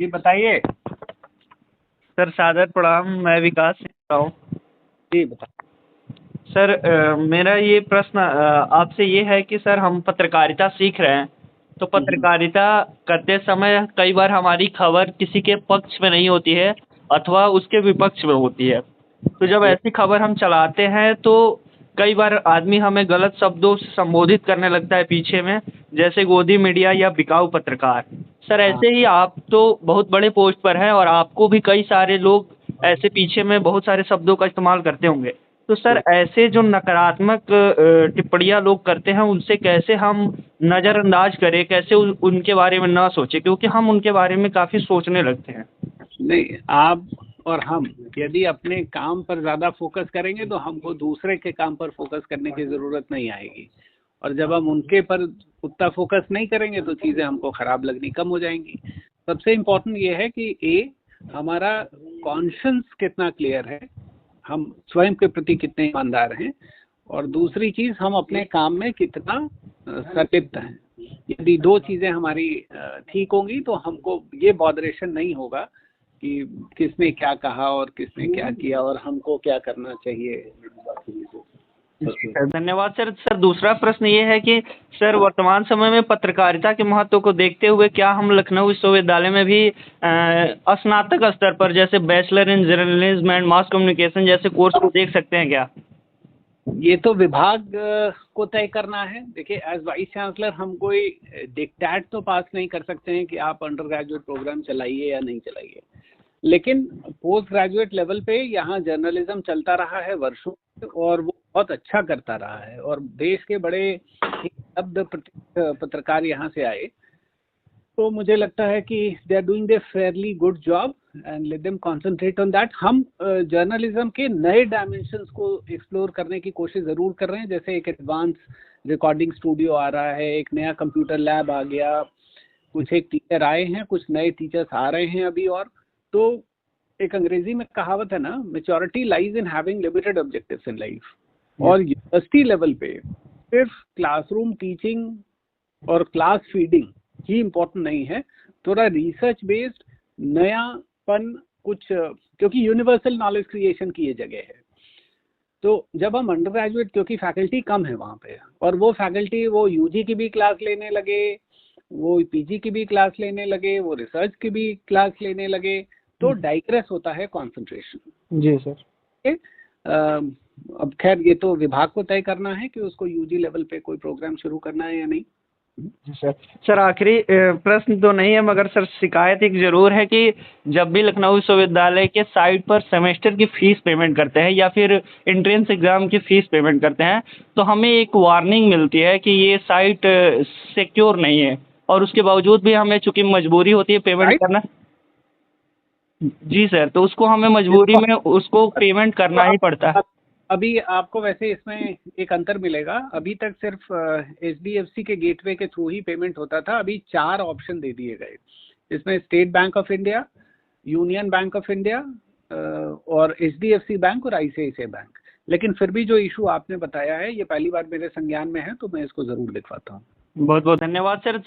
जी बताइए। सर सादर प्रणाम, मैं विकास सिंह रहा हूँ। जी बताइए। सर मेरा ये प्रश्न आपसे ये है कि सर हम पत्रकारिता सीख रहे हैं, तो पत्रकारिता करते समय कई बार हमारी खबर किसी के पक्ष में नहीं होती है अथवा उसके विपक्ष में होती है। तो जब ऐसी खबर हम चलाते हैं तो कई बार आदमी हमें गलत शब्दों से संबोधित करने लगता है पीछे में, जैसे गोदी मीडिया या बिकाऊ पत्रकार। सर हाँ, ऐसे ही आप तो बहुत बड़े पोस्ट पर हैं और आपको भी कई सारे लोग ऐसे पीछे में बहुत सारे शब्दों का इस्तेमाल करते होंगे। तो सर ऐसे जो नकारात्मक टिप्पणियाँ लोग करते हैं उनसे कैसे हम नज़रअंदाज करें, कैसे उनके बारे में ना सोचें, क्योंकि हम उनके बारे में काफ़ी सोचने लगते हैं। नहीं, आप और हम यदि अपने काम पर ज़्यादा फोकस करेंगे तो हमको दूसरे के काम पर फोकस करने की ज़रूरत नहीं आएगी, और जब हम उनके पर उतना फोकस नहीं करेंगे तो चीज़ें हमको ख़राब लगनी कम हो जाएंगी। सबसे इम्पोर्टेंट ये है कि हमारा कॉन्शियंस कितना क्लियर है, हम स्वयं के प्रति कितने ईमानदार हैं, और दूसरी चीज़ हम अपने काम में कितना संलिप्त हैं। यदि दो चीज़ें हमारी ठीक होंगी तो हमको ये बॉदरेशन नहीं होगा कि किसने क्या कहा और किसने क्या किया और हमको क्या करना चाहिए। सर धन्यवाद सर। सर दूसरा प्रश्न ये है कि सर वर्तमान समय में पत्रकारिता के महत्व को देखते हुए क्या हम लखनऊ विश्वविद्यालय में भी स्नातक स्तर पर जैसे bachelor in journalism and mass communication जैसे कोर्स को देख सकते हैं क्या? ये तो विभाग को तय करना है। देखिए, एज वाइस चांसलर हम कोई डिक्टेट तो पास नहीं कर सकते हैं कि आप अंडर ग्रेजुएट प्रोग्राम चलाइए या नहीं चलाइए, लेकिन पोस्ट ग्रेजुएट लेवल पे यहाँ जर्नलिज्म चलता रहा है वर्षों से, और वो बहुत अच्छा करता रहा है, और देश के बड़े शब्द पत्रकार यहाँ से आए, तो मुझे लगता है कि they are doing the fairly good job and let them concentrate on that. हम जर्नलिज्म के नए डायमेंशंस को एक्सप्लोर करने की कोशिश ज़रूर कर रहे हैं, जैसे एक एडवांस रिकॉर्डिंग स्टूडियो आ रहा है, एक नया कंप्यूटर लैब आ गया, कुछ एक टीचर आए हैं, कुछ नए टीचर्स आ रहे हैं अभी। और तो एक अंग्रेजी में कहावत है ना, maturity lies in having limited objectives in life. और यूनिवर्सिटी लेवल पे सिर्फ क्लासरूम टीचिंग और क्लास फीडिंग ही इम्पोर्टेंट नहीं है, थोड़ा रिसर्च बेस्ड नयापन कुछ, क्योंकि यूनिवर्सल नॉलेज क्रिएशन की ये जगह है। तो जब हम अंडर ग्रेजुएट, क्योंकि फैकल्टी कम है वहाँ पे, और वो फैकल्टी वो यूजी की भी क्लास लेने लगे, वो पीजी की भी क्लास लेने लगे, वो रिसर्च की भी क्लास लेने लगे, तो डाइग्रेस होता है कंसंट्रेशन। जी सर। अब खैर ये तो विभाग को तय करना है कि उसको यूजी लेवल पे कोई प्रोग्राम शुरू करना है या नहीं। जी सर। सर आखिरी प्रश्न तो नहीं है, मगर सर शिकायत एक जरूर है कि जब भी लखनऊ विश्वविद्यालय के साइट पर सेमेस्टर की फीस पेमेंट करते हैं या फिर एंट्रेंस एग्जाम की फीस पेमेंट करते हैं तो हमें एक वार्निंग मिलती है कि ये साइट सिक्योर नहीं है, और उसके बावजूद भी हमें चूंकि मजबूरी होती है पेमेंट करना। जी सर, तो उसको हमें मजबूरी में उसको पेमेंट करना ही पड़ता है। अभी आपको वैसे इसमें एक अंतर मिलेगा। अभी तक सिर्फ HDFC के गेटवे के थ्रू ही पेमेंट होता था, अभी 4 ऑप्शन दे दिए गए। इसमें state bank of India, union bank of India, और HDFC बैंक और ICICI बैंक। लेकिन फिर भी जो इशू आपने बताया है ये पहली बार मेरे संज्ञान में है, तो मैं इसको जरूर लिखवाता हूँ। बहुत बहुत धन्यवाद सर।